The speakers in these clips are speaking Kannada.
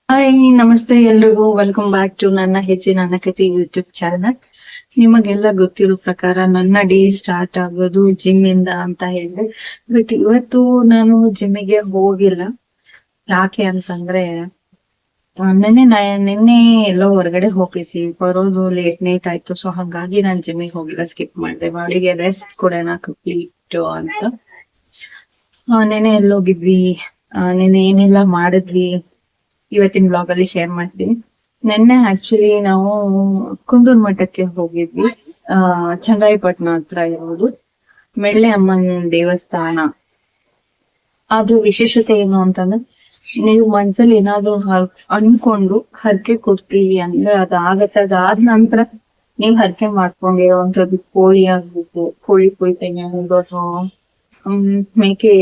ಹಾಯ್ ನಮಸ್ತೆ ಎಲ್ರಿಗೂ ವೆಲ್ಕಮ್ ಬ್ಯಾಕ್ ಟು ನನ್ನ ಹೆಜ್ಜೆ ನನ್ನ ಕತೆ ಯೂಟ್ಯೂಬ್ ಚಾನಲ್. ನಿಮಗೆಲ್ಲ ಗೊತ್ತಿರೋ ಪ್ರಕಾರ ನನ್ನ ಡೇ ಸ್ಟಾರ್ಟ್ ಆಗೋದು ಜಿಮ್ ಇಂದ ಅಂತ ಹೇಳಿ. ಬಟ್ ಇವತ್ತು ನಾನು ಜಿಮ್ಮಿಗೆ ಹೋಗಿಲ್ಲ. ಯಾಕೆ ಅಂತಂದ್ರೆ ನಿನ್ನೆ ಎಲ್ಲೋ ಹೊರಗಡೆ ಹೋಗಿದ್ವಿ, ಬರೋದು ಲೇಟ್ ನೈಟ್ ಆಯ್ತು. ಸೊ ಹಾಗಾಗಿ ನಾನು ಜಿಮ್ಮಿಗೆ ಹೋಗಿಲ್ಲ, ಸ್ಕಿಪ್ ಮಾಡಿದೆ. ಬಾಡಿಗೆ ರೆಸ್ಟ್ ಕೊಡೋಣ ಕಂಪ್ಲೀಟ್ ಅಂತ. ನೆನ್ನೆ ಎಲ್ಲೋಗಿದ್ವಿ, ನೆನ್ನೆ ಏನೆಲ್ಲ ಮಾಡಿದ್ವಿ ಇವತ್ತಿನ ಬ್ಲಾಗ್ ಅಲ್ಲಿ ಶೇರ್ ಮಾಡ್ತೀನಿ. ನಿನ್ನೆ ಆಕ್ಚುಲಿ ನಾವು ಕುಂದೂರ್ ಮಠಕ್ಕೆ ಹೋಗಿದ್ವಿ. ಚನ್ನರಾಯಪಟ್ಟಣ ಹತ್ರ ಇರೋದು ಮೆಳ್ಳೆ ಅಮ್ಮನ ದೇವಸ್ಥಾನ. ಅದು ವಿಶೇಷತೆ ಏನು ಅಂತಂದ್ರೆ, ನೀವು ಮನ್ಸಲ್ಲಿ ಏನಾದ್ರು ಅನ್ಕೊಂಡು ಹರಕೆ ಕೊಡ್ತೀವಿ ಅಂದ್ರೆ ಅದಾಗತ್ತೆ. ಅದಾದ ನಂತರ ನೀವ್ ಹರಕೆ ಮಾಡ್ಕೊಂಡಿರೋಂಥದ್ದು ಕೋಳಿ ಆಗ್ಬೇಕು, ಕೋಳಿ ಕೊಯ್ತೀನಿ ಅನ್ನೋದು, ಮೇಕೆ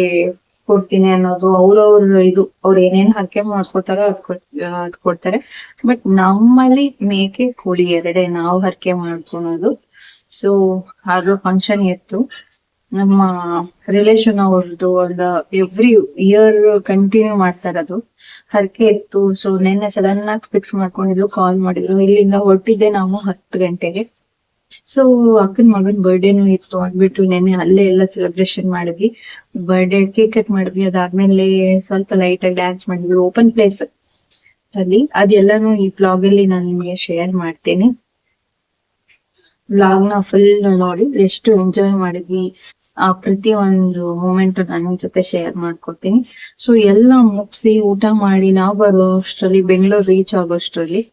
ಕೊಡ್ತೀನಿ ಅನ್ನೋದು, ಅವ್ರವ್ರ ಇದು ಅವ್ರ ಏನೇನ್ ಹರಕೆ ಮಾಡ್ಕೊತಾರೋ ಅದ್ ಕೊಡ್ತಾರೆ. ಬಟ್ ನಮ್ಮಲ್ಲಿ ಮೇಕೆ ಕೋಳಿ ಎರಡೇ ನಾವು ಹರಕೆ ಮಾಡ್ಕೊಳೋದು. ಸೊ ಅದು ಫಂಕ್ಷನ್ ಇತ್ತು. ನಮ್ಮ ರಿಲೇಶನ್ ಅವ್ರದ್ದು ಒಂದು ಎವ್ರಿ ಇಯರ್ ಕಂಟಿನ್ಯೂ ಮಾಡ್ತಾರದು ಹರಕೆ ಇತ್ತು. ಸೊ ನಿನ್ನೆ ಸಡನ್ ಆಗಿ ಫಿಕ್ಸ್ ಮಾಡ್ಕೊಂಡಿದ್ರು, ಕಾಲ್ ಮಾಡಿದ್ರು. ಇಲ್ಲಿಂದ ಹೊರಟಿದ್ದೆ ನಾವು 10 ಗಂಟೆಗೆ. ಸೊ ಅಕ್ಕನ ಮಗನ್ ಬರ್ಡೇನು ಇತ್ತು ಅಂದ್ಬಿಟ್ಟು ನೆನ್ನೆ ಅಲ್ಲೇ ಎಲ್ಲ ಸೆಲೆಬ್ರೇಷನ್ ಮಾಡಿದ್ವಿ. ಬರ್ಡೇ ಕೇಕ್ ಕಟ್ ಮಾಡಿದ್ವಿ. ಅದಾದ್ಮೇಲೆ ಸ್ವಲ್ಪ ಲೈಟ್ ಆಗಿ ಡ್ಯಾನ್ಸ್ ಮಾಡಿದ್ವಿ ಓಪನ್ ಪ್ಲೇಸ್ ಅಲ್ಲಿ. ಅದೆಲ್ಲಾನು ಈ ಬ್ಲಾಗ್ ಅಲ್ಲಿ ನಾನು ನಿಮಗೆ ಶೇರ್ ಮಾಡ್ತೇನೆ. ಬ್ಲಾಗ್ ನ ಫುಲ್ ನೋಡಿ ಎಷ್ಟು ಎಂಜಾಯ್ ಮಾಡಿದ್ವಿ, ಆ ಪ್ರತಿ ಒಂದು ಮೂಮೆಂಟ್ ನನ್ನ ಜೊತೆ ಶೇರ್ ಮಾಡ್ಕೊತೀನಿ. ಸೊ ಎಲ್ಲ ಮುಗಿಸಿ ಊಟ ಮಾಡಿ ನಾವು ಬರೋ ಅಷ್ಟರಲ್ಲಿ, ಬೆಂಗಳೂರು ರೀಚ್ ಆಗೋಷ್ಟರಲ್ಲಿ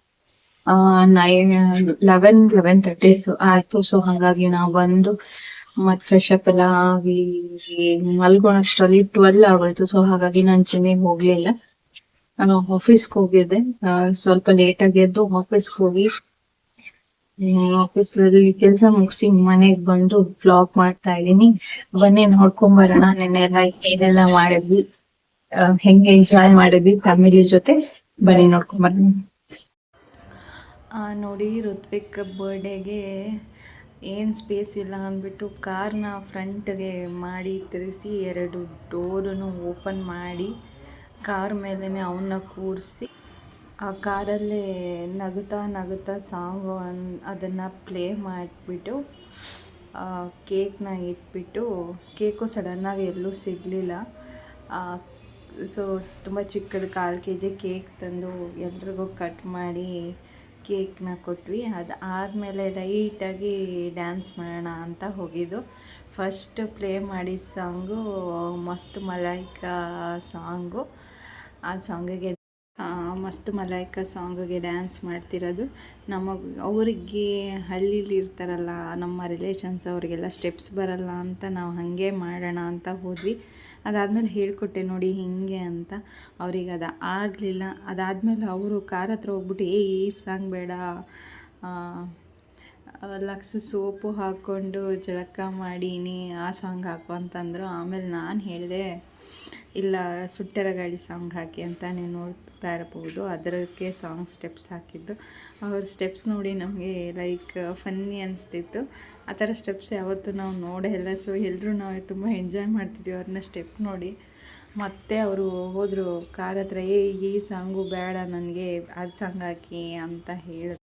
11:30 ಆಯ್ತು. ಸೊ ಹಾಗಾಗಿ ನಾವು ಬಂದು ಮತ್ ಫ್ರೆಶ್ ಅಪ್ ಎಲ್ಲ ಆಗಿ ಮಲ್ಗೋಣಷ್ಟರಲ್ಲಿ 12 ಆಗೋಯ್ತು. ಸೊ ಹಾಗಾಗಿ ನಾನು ಜಿಮ್ಮಿಗೆ ಹೋಗ್ಲಿಲ್ಲ, ಆಫೀಸ್ಗೆ ಹೋಗಿದ್ದೆ. ಸ್ವಲ್ಪ ಲೇಟ್ ಆಗಿ ಎದ್ದು ಆಫೀಸ್ಗೆ ಹೋಗಿ ಆಫೀಸಲ್ಲಿ ಕೆಲಸ ಮುಗಿಸಿ ಮನೆಗ್ ಬಂದು ವ್ಲಾಗ್ ಮಾಡ್ತಾ ಇದ್ದೀನಿ. ಬನ್ನಿ ನೋಡ್ಕೊಂಡ್ ಬರೋಣ ನೆನ್ನೆಲ್ಲ ಏನೆಲ್ಲ ಮಾಡಿದ್ವಿ, ಹೆಂಗೆ ಎಂಜಾಯ್ ಮಾಡಿದ್ವಿ ಫ್ಯಾಮಿಲಿ ಜೊತೆ. ಬನ್ನಿ ನೋಡ್ಕೊಂಡ್ ಬರೋಣ. ನೋಡಿ, ಋತ್ವಿಕ್ ಬರ್ಡೇಗೆ ಏನು ಸ್ಪೇಸ್ ಇಲ್ಲ ಅಂದ್ಬಿಟ್ಟು ಕಾರ್ನ ಫ್ರಂಟ್ಗೆ ಮಾಡಿ ತಿರುಗಿಸಿ 2 ಡೋರನ್ನು ಓಪನ್ ಮಾಡಿ ಕಾರ್ ಮೇಲೇ ಅವನ್ನ ಕೂರಿಸಿ ಆ ಕಾರಲ್ಲೇ ನಗುತ್ತಾ ನಗುತ್ತಾ ಸಾಂಗು ಅದನ್ನು ಪ್ಲೇ ಮಾಡಿಬಿಟ್ಟು ಕೇಕ್ನ ಇಟ್ಬಿಟ್ಟು, ಕೇಕು ಸಡನ್ನಾಗಿ ಎಲ್ಲೂ ಸಿಗಲಿಲ್ಲ. ಸೊ ತುಂಬ ಚಿಕ್ಕದು 1/4 kg ಕೇಕ್ ತಂದು ಎಲ್ರಿಗೂ ಕಟ್ ಮಾಡಿ ಕೇಕ್ನ ಕೊಟ್ವಿ. ಅದು ಆದಮೇಲೆ ಲೈಟಾಗಿ ಡ್ಯಾನ್ಸ್ ಮಾಡೋಣ ಅಂತ ಹೋಗಿದ್ದು. ಫಸ್ಟ್ ಪ್ಲೇ ಮಾಡಿದ ಸಾಂಗು ಮಸ್ತ್ ಮಲಾಯಿಕಾ ಸಾಂಗು. ಆ ಸಾಂಗಿಗೆ ಮಸ್ತ್ ಮಲಾಯಿಕಾ ಸಾಂಗಿಗೆ ಡ್ಯಾನ್ಸ್ ಮಾಡ್ತಿರೋದು. ಅವರಿಗೆ ಹಳ್ಳೀಲಿ ಇರ್ತಾರಲ್ಲ ನಮ್ಮ ರಿಲೇಷನ್ಸ್, ಅವರಿಗೆಲ್ಲ ಸ್ಟೆಪ್ಸ್ ಬರಲ್ಲ ಅಂತ ನಾವು ಹಾಗೆ ಮಾಡೋಣ ಅಂತ ಹೋದ್ವಿ. ಅದಾದಮೇಲೆ ಹೇಳ್ಕೊಟ್ಟೆ ನೋಡಿ ಹಿಂಗೆ ಅಂತ. ಅವ್ರಿಗೆ ಅದು ಆಗಲಿಲ್ಲ. ಅದಾದಮೇಲೆ ಅವರು ಕಾರ್ ಹತ್ರ ಹೋಗ್ಬಿಟ್ಟು ಈ ಸಾಂಗ್ ಬೇಡ, ಲಕ್ಸ್ ಸೋಪು ಹಾಕ್ಕೊಂಡು ಜಳಕ ಮಾಡೀನಿ, ಆ ಸಾಂಗ್ ಹಾಕು ಅಂತಂದರು. ಆಮೇಲೆ ನಾನು ಹೇಳಿದೆ ಇಲ್ಲ ಸುಟ್ಟರ ಗಾಡಿ ಸಾಂಗ್ ಹಾಕಿ ಅಂತ. ನೀವು ನೋಡ್ತಾ ಇರಬಹುದು ಅದಕ್ಕೆ ಸಾಂಗ್ ಸ್ಟೆಪ್ಸ್ ಹಾಕಿದ್ದು. ಅವ್ರ ಸ್ಟೆಪ್ಸ್ ನೋಡಿ ನಮಗೆ ಲೈಕ್ ಫನ್ನಿ ಅನಿಸ್ತಿತ್ತು. ಆ ಥರ ಸ್ಟೆಪ್ಸ್ ಯಾವತ್ತೂ ನಾವು ನೋಡೇ ಇಲ್ಲ. ಸೊ ಎಲ್ಲರೂ ನಾವು ತುಂಬ ಎಂಜಾಯ್ ಮಾಡ್ತಿದ್ವಿ ಅವ್ರನ್ನ ಸ್ಟೆಪ್ ನೋಡಿ. ಮತ್ತು ಅವರು ಹೋದರು ಕಾರ್ ಹತ್ರ, ಈ ಸಾಂಗು ಬೇಡ ನನಗೆ, ಅದು ಸಾಂಗ್ ಹಾಕಿ ಅಂತ ಹೇಳಿದ್ರು.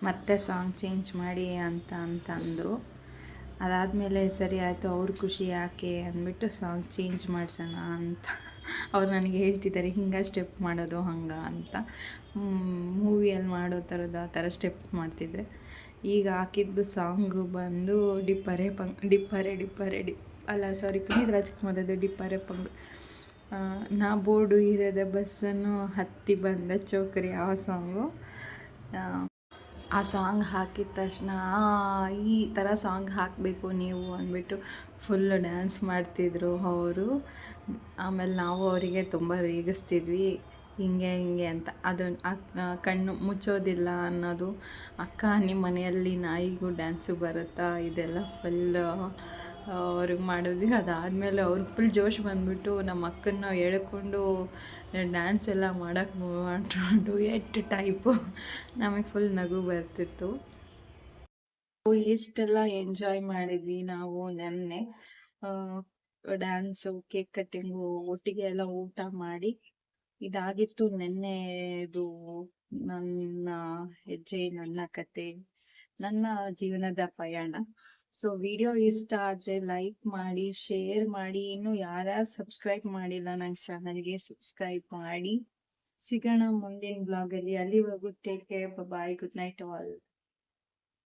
ಮತ್ತೆ ಸಾಂಗ್ ಚೇಂಜ್ ಮಾಡಿ ಅಂತ ಅಂದರು. ಅದಾದಮೇಲೆ ಸರಿ ಆಯಿತು, ಅವ್ರ ಖುಷಿ ಯಾಕೆ ಅಂದ್ಬಿಟ್ಟು ಸಾಂಗ್ ಚೇಂಜ್ ಮಾಡಿಸೋಣ ಅಂತ ಅವ್ರು ನನಗೆ ಹೇಳ್ತಿದ್ದಾರೆ, ಹಿಂಗೆ ಸ್ಟೆಪ್ ಮಾಡೋದು ಹಂಗೆ ಅಂತ. ಮೂವಿಯಲ್ಲಿ ಮಾಡೋ ಥರದ್ದು ಆ ಥರ ಸ್ಟೆಪ್ ಮಾಡ್ತಿದ್ರೆ. ಈಗ ಹಾಕಿದ್ದು ಸಾಂಗು ಬಂದು ಡಿಪ್ಪರೆ ಪುನೀತ್ ರಾಜ್ಕುಮಾರದು ಡಿಪ್ಪರೆ ಪಂಗ್. ನಾ ಬೋರ್ಡು ಇರದ ಬಸ್ಸನ್ನು ಹತ್ತಿ ಬಂದ ಚೌಕರಿ, ಆ ಸಾಂಗು. ಆ ಸಾಂಗ್ ಹಾಕಿದ ತಕ್ಷಣ ಈ ಥರ ಸಾಂಗ್ ಹಾಕಬೇಕು ನೀವು ಅಂದ್ಬಿಟ್ಟು ಫುಲ್ಲು ಡ್ಯಾನ್ಸ್ ಮಾಡ್ತಿದ್ರು ಅವರು. ಆಮೇಲೆ ನಾವು ಅವರಿಗೆ ತುಂಬ ರೇಗಿಸ್ತಿದ್ವಿ, ಹಿಂಗೆ ಅಂತ. ಅದನ್ನು ಕಣ್ಣು ಮುಚ್ಚೋದಿಲ್ಲ ಅನ್ನೋದು. ಅಕ್ಕ ನಿಮ್ಮ ಮನೆಯಲ್ಲಿ ನಾಯಿಗೂ ಡ್ಯಾನ್ಸು ಬರುತ್ತಾ, ಇದೆಲ್ಲ ಫುಲ್ಲು ಅವ್ರಿಗೆ ಮಾಡಿದ್ವಿ. ಅದಾದಮೇಲೆ ಅವ್ರಿಗೆ ಫುಲ್ ಜೋಶ್ ಬಂದುಬಿಟ್ಟು ನಮ್ಮ ಅಕ್ಕನ್ನ ಎಳ್ಕೊಂಡು ಡ್ಯಾನ್ಸ್ ಎಲ್ಲ ಮಾಡೋಕ್ಕೆ ಡುಯೆಟ್ ಟೈಪು. ನಮಗೆ ಫುಲ್ ನಗು ಬರ್ತಿತ್ತು. ಇಷ್ಟೆಲ್ಲ ಎಂಜಾಯ್ ಮಾಡಿದ್ವಿ ನಾವು ನೆನ್ನೆ. ಡ್ಯಾನ್ಸು, ಕೇಕ್ ಕಟ್ಟಿಂಗು, ಒಟ್ಟಿಗೆ ಎಲ್ಲ ಊಟ ಮಾಡಿ ಇದಾಗಿತ್ತು ನೆನ್ನೆದು ನನ್ನ ಹೆಜ್ಜೆ, ನನ್ನ ಕತೆ, ನನ್ನ ಜೀವನದ ಪಯಣ. ಸೊ ವಿಡಿಯೋ ಇಷ್ಟ ಆದ್ರೆ ಲೈಕ್ ಮಾಡಿ, ಶೇರ್ ಮಾಡಿ. ಇನ್ನು ಯಾರ್ಯಾರು ಸಬ್ಸ್ಕ್ರೈಬ್ ಮಾಡಿಲ್ಲ ನನ್ನ ಚಾನಲ್ಗೆ ಸಬ್ಸ್ಕ್ರೈಬ್ ಮಾಡಿ. ಸಿಗೋಣ ಮುಂದಿನ ಬ್ಲಾಗ್ ಅಲ್ಲಿ. ಅಲ್ಲಿವರೆಗೂ ಟೇಕ್ ಕೇರ್, ಬಾಯ್, ಗುಡ್ ನೈಟ್ ಆಲ್.